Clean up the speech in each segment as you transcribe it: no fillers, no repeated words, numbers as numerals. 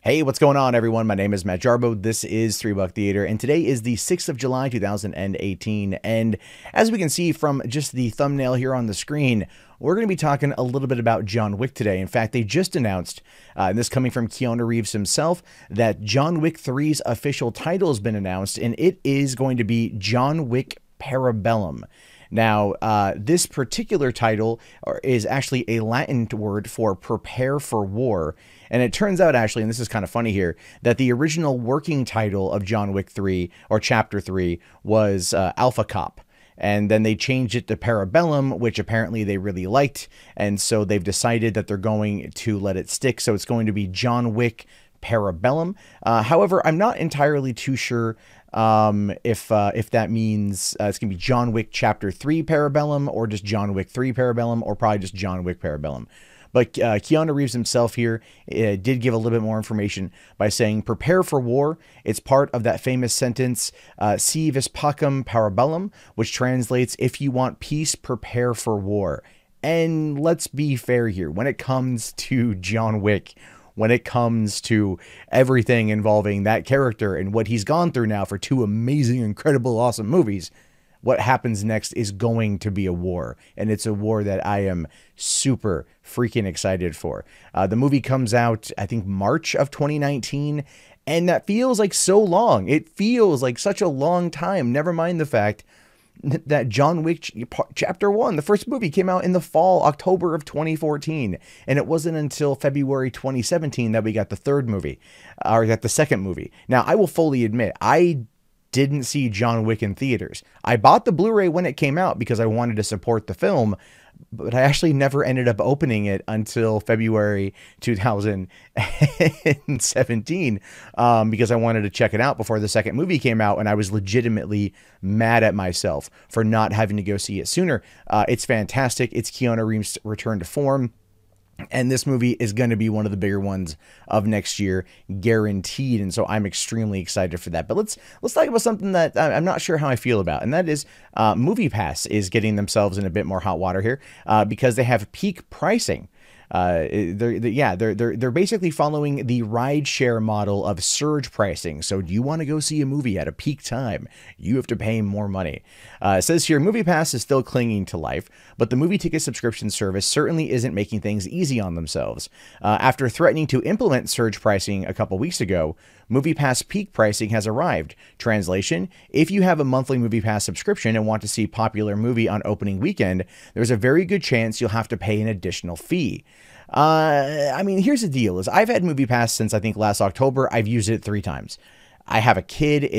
Hey, what's going on, everyone? My name is Matt Jarbo. This is 3 Buck Theater, and today is the 6th of July, 2018. And as we can see from just the thumbnail here on the screen, we're going to be talking a little bit about John Wick today. In fact, they just announced, and this coming from Keanu Reeves himself, that John Wick 3's official title has been announced, and it is going to be John Wick Parabellum. Now, this particular title is actually a Latin word for prepare for war. And it turns out, actually, and this is kind of funny here, that the original working title of John Wick 3, or Chapter 3, was Alpha Cop. And then they changed it to Parabellum, which apparently they really liked. And so they've decided that they're going to let it stick. So it's going to be John Wick Parabellum. However, I'm not entirely too sure if that means it's gonna be John Wick Chapter 3 Parabellum, or just John Wick 3 Parabellum, or probably just John Wick Parabellum. But Keanu Reeves himself here did give a little bit more information by saying, prepare for war. It's part of that famous sentence, si vis pacem parabellum, which translates, if you want peace, prepare for war. And let's be fair here. When it comes to John Wick, when it comes to everything involving that character and what he's gone through now for two amazing, incredible, awesome movies, what happens next is going to be a war. And it's a war that I am super freaking excited for. The movie comes out, I think, March of 2019. And that feels like so long. It feels like such a long time. Never mind the fact that John Wick Chapter 1, the first movie, came out in the fall, October of 2014. And it wasn't until February 2017 that we got the third movie, or got the second movie. Now, I will fully admit, I didn't see John Wick in theaters. I bought the Blu-ray when it came out because I wanted to support the film, but I actually never ended up opening it until February 2017 because I wanted to check it out before the second movie came out, and I was legitimately mad at myself for not having to go see it sooner. It's fantastic. It's Keanu Reeves' return to form. And this movie is going to be one of the bigger ones of next year, guaranteed. And so I'm extremely excited for that. But let's talk about something that I'm not sure how I feel about. And that is MoviePass is getting themselves in a bit more hot water here because they have peak pricing. They're basically following the rideshare model of surge pricing. So do you want to go see a movie at a peak time? You have to pay more money. It says here, MoviePass is still clinging to life, but the movie ticket subscription service certainly isn't making things easy on themselves. After threatening to implement surge pricing a couple weeks ago, MoviePass peak pricing has arrived. Translation: if you have a monthly MoviePass subscription and want to see a popular movie on opening weekend, there's a very good chance you'll have to pay an additional fee. I mean, here's the deal: is I've had MoviePass since I think last October. I've used it 3 times. I have a kid.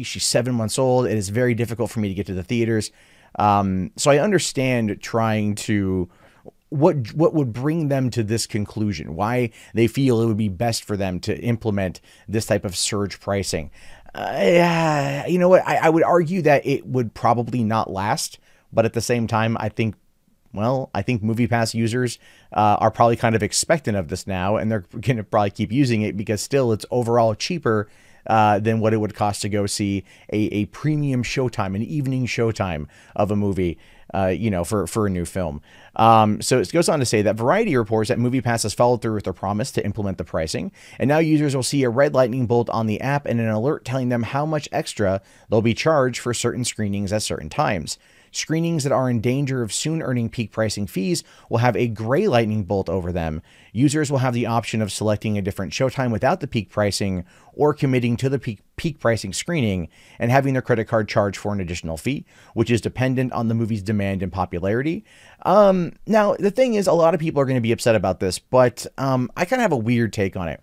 She's 7 months old. It is very difficult for me to get to the theaters. So I understand trying to what would bring them to this conclusion, why they feel it would be best for them to implement this type of surge pricing. You know what? I would argue that it would probably not last, but at the same time, I think MoviePass users are probably kind of expectant of this now, and they're going to probably keep using it because still it's overall cheaper than what it would cost to go see a premium showtime, an evening showtime of a movie, for a new film. So it goes on to say that Variety reports that MoviePass has followed through with their promise to implement the pricing, and now users will see a red lightning bolt on the app and an alert telling them how much extra they'll be charged for certain screenings at certain times. Screenings that are in danger of soon earning peak pricing fees will have a gray lightning bolt over them. Users will have the option of selecting a different showtime without the peak pricing, or committing to the peak pricing screening and having their credit card charged for an additional fee, which is dependent on the movie's demand and popularity. Now, the thing is, a lot of people are going to be upset about this, but I kind of have a weird take on it.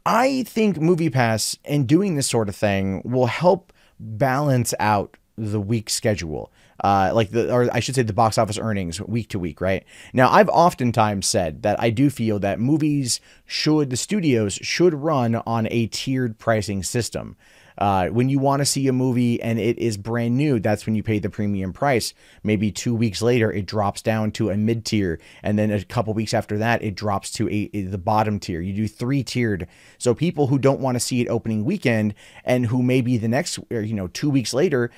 I think MoviePass, in doing this sort of thing, will help balance out the week schedule, or I should say the box office earnings week to week, right? Now, I've oftentimes said that I do feel that the studios should run on a tiered pricing system. When you want to see a movie and it is brand new, that's when you pay the premium price. Maybe 2 weeks later, it drops down to a mid tier. And then a couple weeks after that, it drops to the bottom tier. You do 3-tiered. So people who don't want to see it opening weekend and who maybe the next, 2 weeks later,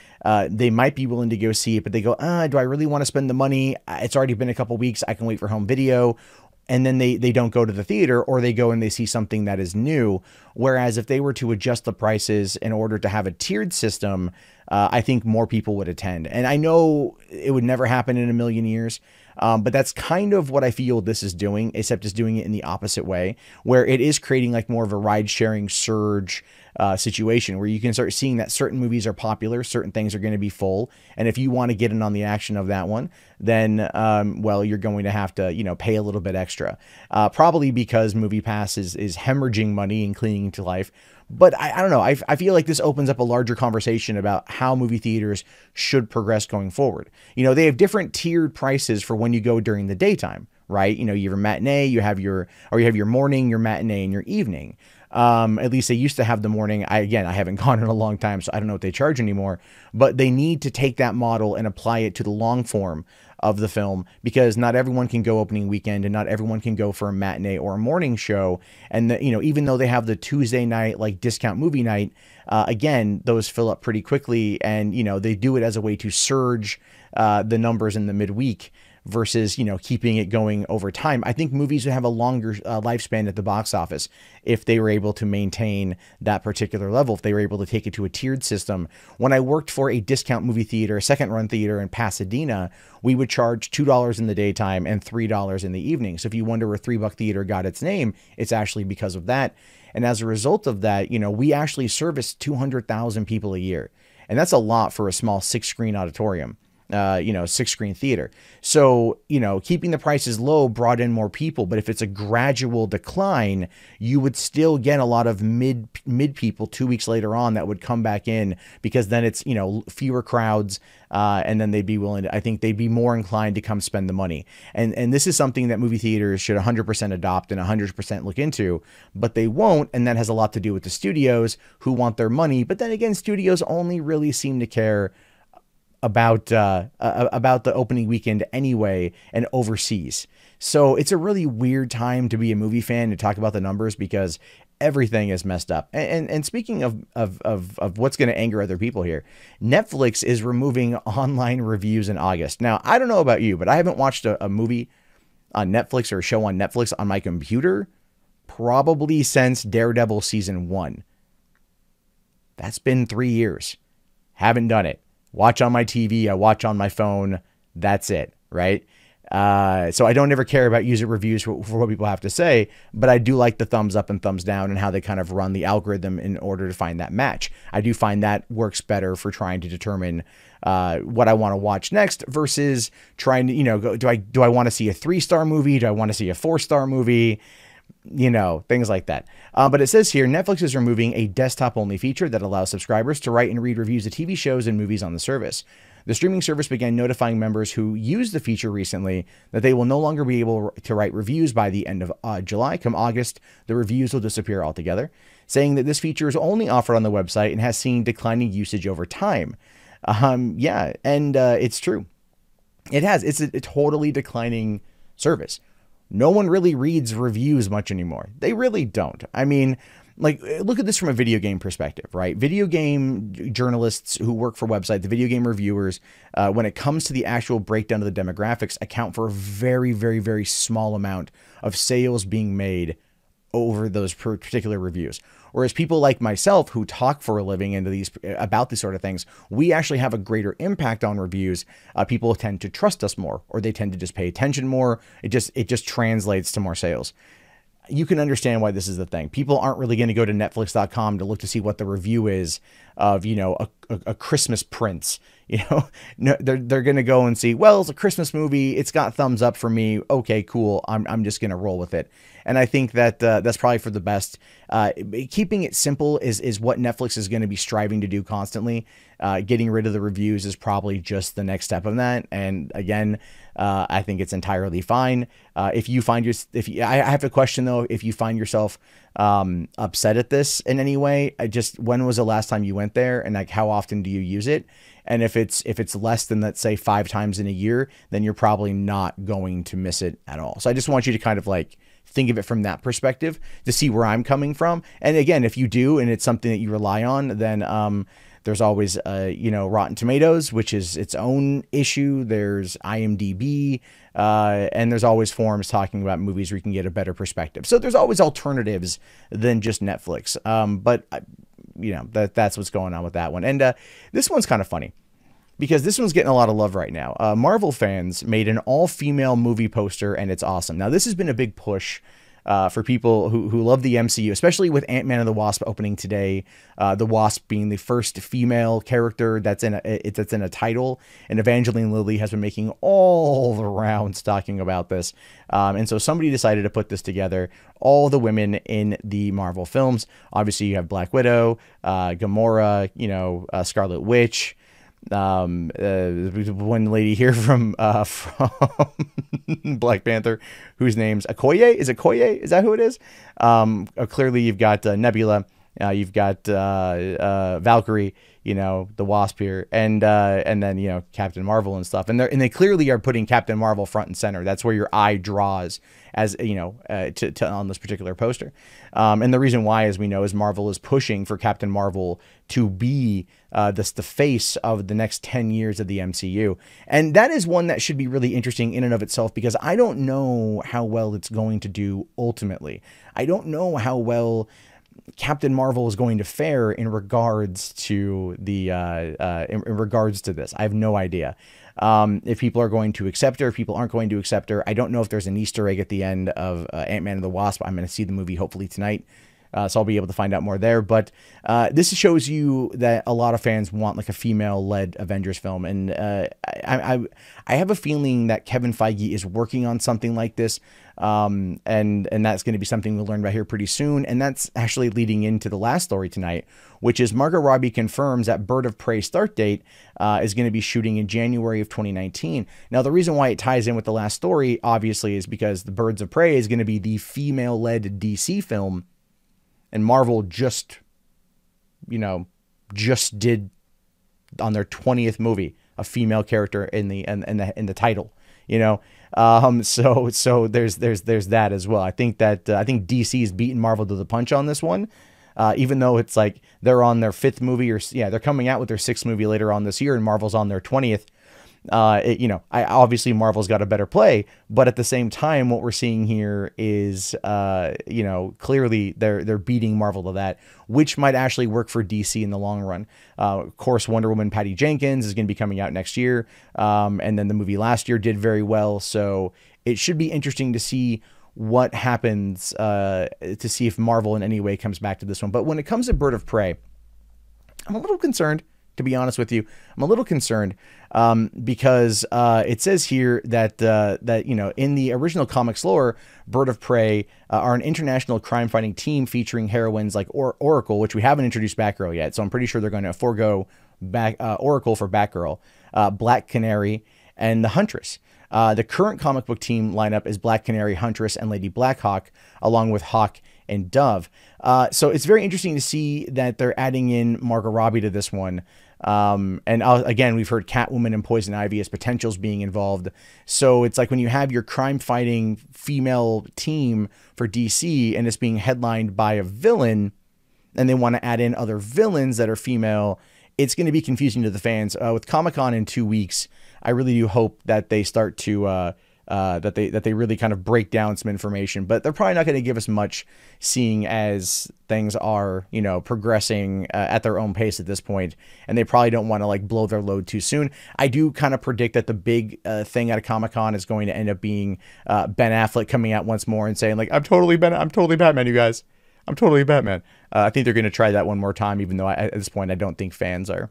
they might be willing to go see it, but they go, do I really want to spend the money? It's already been a couple weeks. I can wait for home video. and then they don't go to the theater, or they go and they see something that is new. Whereas if they were to adjust the prices in order to have a tiered system, I think more people would attend. And I know it would never happen in a million years, but that's kind of what I feel this is doing, except it's doing it in the opposite way, where it is creating like more of a ride sharing surge situation, where you can start seeing that certain movies are popular, certain things are going to be full. And if you want to get in on the action of that one, then, well, you're going to have to, you know, pay a little bit extra, probably because MoviePass is hemorrhaging money and clinging to life. But I don't know. I feel like this opens up a larger conversation about how movie theaters should progress going forward. You know, they have different tiered prices for when you go during the daytime, right? You know, you have your matinee, you have your morning, your matinee, and your evening. At least they used to have the morning. I haven't gone in a long time, so I don't know what they charge anymore, but they need to take that model and apply it to the long form of the film, because not everyone can go opening weekend, and not everyone can go for a matinee or a morning show. And you know, even though they have the Tuesday night, like discount movie night, again, those fill up pretty quickly. And, you know, they do it as a way to surge, the numbers in the midweek, versus, you know, keeping it going over time. I think movies would have a longer lifespan at the box office if they were able to maintain that particular level, if they were able to take it to a tiered system. When I worked for a discount movie theater, a second run theater in Pasadena, we would charge $2 in the daytime and $3 in the evening. So if you wonder where $3 Theater got its name, it's actually because of that. And as a result of that, you know, we actually service 200,000 people a year. And that's a lot for a small 6-screen auditorium. You know, 6-screen theater. So, you know, keeping the prices low brought in more people, but if it's a gradual decline, you would still get a lot of mid people 2 weeks later on that would come back in, because then it's, you know, fewer crowds, and then they'd be willing to, I think they'd be more inclined to come spend the money. And this is something that movie theaters should 100% adopt and 100% look into, but they won't. And that has a lot to do with the studios who want their money. But then again, studios only really seem to care about the opening weekend anyway, and overseas. So it's a really weird time to be a movie fan to talk about the numbers, because everything is messed up. And speaking of what's going to anger other people here, Netflix is removing online reviews in August. Now, I don't know about you, but I haven't watched a movie on Netflix or a show on Netflix on my computer probably since Daredevil season 1. That's been 3 years. Haven't done it. Watch on my TV, I watch on my phone. That's it, right? So I don't ever care about user reviews for what people have to say, but I do like the thumbs up and thumbs down and how they kind of run the algorithm in order to find that match. I do find that works better for trying to determine what I want to watch next, versus trying to, you know, do I want to see a 3-star movie? Do I want to see a 4-star movie? You know, things like that. But it says here, Netflix is removing a desktop-only feature that allows subscribers to write and read reviews of TV shows and movies on the service. The streaming service began notifying members who used the feature recently that they will no longer be able to write reviews by the end of July. Come August, the reviews will disappear altogether, saying that this feature is only offered on the website and has seen declining usage over time. Yeah, and it's true. It has. It's a totally declining service. No one really reads reviews much anymore. They really don't. I mean, like, look at this from a video game perspective, right? Video game journalists who work for websites, the video game reviewers, when it comes to the actual breakdown of the demographics, account for a very, very, very small amount of sales being made over those particular reviews. Whereas people like myself who talk for a living about these sort of things, we actually have a greater impact on reviews. People tend to trust us more, or they tend to just pay attention more. It just translates to more sales. You can understand why this is the thing. People aren't really going to go to Netflix.com to look to see what the review is of, you know, a Christmas Prince. You know, no, they're going to go and see, well, it's a Christmas movie. It's got thumbs up for me. Okay, cool. I'm just going to roll with it. And I think that that's probably for the best. Keeping it simple is what Netflix is going to be striving to do constantly. Getting rid of the reviews is probably just the next step of that. And again, I think it's entirely fine. If you find I have a question though, if you find yourself upset at this in any way, when was the last time you went there, and like how often do you use it? And if it's less than, let's say, 5 times in a year, then you're probably not going to miss it at all. So I just want you to kind of like think of it from that perspective to see where I'm coming from. And again, if you do, and it's something that you rely on, then There's always, Rotten Tomatoes, which is its own issue. There's IMDb, and there's always forums talking about movies where you can get a better perspective. So there's always alternatives than just Netflix. But that's what's going on with that one. And this one's kind of funny, because this one's getting a lot of love right now. Marvel fans made an all-female movie poster, and it's awesome. Now, this has been a big push for people who love the MCU, especially with Ant-Man and the Wasp opening today. The Wasp being the first female character that's in a title, and Evangeline Lilly has been making all the rounds talking about this. And so somebody decided to put this together. All the women in the Marvel films. Obviously, you have Black Widow, Gamora, Scarlet Witch. One lady here from Black Panther, whose name's Okoye. Is it Okoye? Is that who it is? Clearly you've got Nebula, you've got Valkyrie, the Wasp here, and then Captain Marvel and stuff. And they clearly are putting Captain Marvel front and center. That's where your eye draws, as to on this particular poster. And the reason why, as we know, is Marvel is pushing for Captain Marvel to be the face of the next 10 years of the MCU. And that is one that should be really interesting in and of itself, because I don't know how well it's going to do ultimately. I don't know how well Captain Marvel is going to fare in regards to the in regards to this. I have no idea. If people are going to accept her, if people aren't going to accept her. I don't know if there's an Easter egg at the end of Ant-Man and the Wasp. I'm going to see the movie hopefully tonight, so I'll be able to find out more there. But this shows you that a lot of fans want like a female-led Avengers film, and I have a feeling that Kevin Feige is working on something like this. And that's going to be something we'll learn about here pretty soon. And that's actually leading into the last story tonight, which is Margot Robbie confirms that Bird of Prey start date is going to be shooting in January of 2019. Now, the reason why it ties in with the last story, obviously, is because the Birds of Prey is going to be the female-led DC film, and Marvel just did on their 20th movie a female character in the title. So there's that as well. I think DC's beaten Marvel to the punch on this one, even though it's like they're on their 5th movie, they're coming out with their 6th movie later on this year, and Marvel's on their 20th. Obviously Marvel's got a better play, but at the same time, what we're seeing here is, clearly they're beating Marvel to that, which might actually work for DC in the long run. Of course, Wonder Woman Patty Jenkins is going to be coming out next year. And then the movie last year did very well. So it should be interesting to see what happens, to see if Marvel in any way comes back to this one. But when it comes to Bird of Prey, I'm a little concerned. To be honest with you, I'm a little concerned because it says here that in the original comics lore, Bird of Prey are an international crime-fighting team featuring heroines like Oracle, which we haven't introduced Batgirl yet, so I'm pretty sure they're going to forego Oracle for Batgirl, Black Canary, and the Huntress. The current comic book team lineup is Black Canary, Huntress, and Lady Blackhawk, along with Hawk and Dove. So it's very interesting to see that they're adding in Margot Robbie to this one. Again, we've heard Catwoman and Poison Ivy as potentials being involved. So it's like when you have your crime-fighting female team for DC and it's being headlined by a villain, and they want to add in other villains that are female, it's going to be confusing to the fans. With Comic-Con in 2 weeks, I really do hope that they start to that they really kind of break down some information, but they're probably not going to give us much, seeing as things are progressing at their own pace at this point, and they probably don't want to like blow their load too soon. I do kind of predict that the big thing at a Comic-Con is going to end up being Ben Affleck coming out once more and saying like, I'm totally Batman, you guys. I'm totally Batman. I think they're going to try that one more time, even though at this point I don't think fans are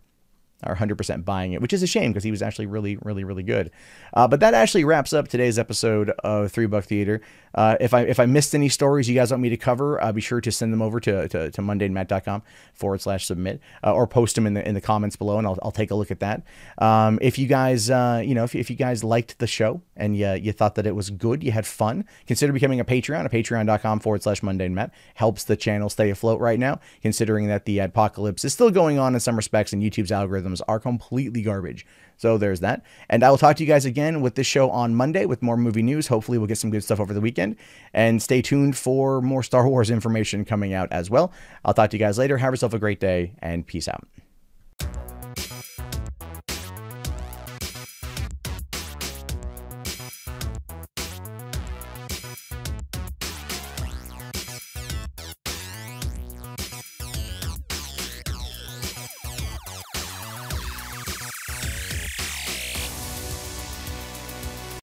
100% buying it, which is a shame because he was actually really, really, really good. But that actually wraps up today's episode of $3 Theater. If I missed any stories you guys want me to cover, be sure to send them over to mundanemat.com/submit, or post them in the comments below, and I'll take a look at that. If you guys, if you guys liked the show and you thought that it was good, you had fun, consider becoming a Patreon at patreon.com/mundanemat. Helps the channel stay afloat right now, considering that the apocalypse is still going on in some respects, and YouTube's algorithms are completely garbage. So there's that. And I will talk to you guys again with this show on Monday with more movie news. Hopefully we'll get some good stuff over the weekend. And stay tuned for more Star Wars information coming out as well. I'll talk to you guys later. Have yourself a great day, and peace out.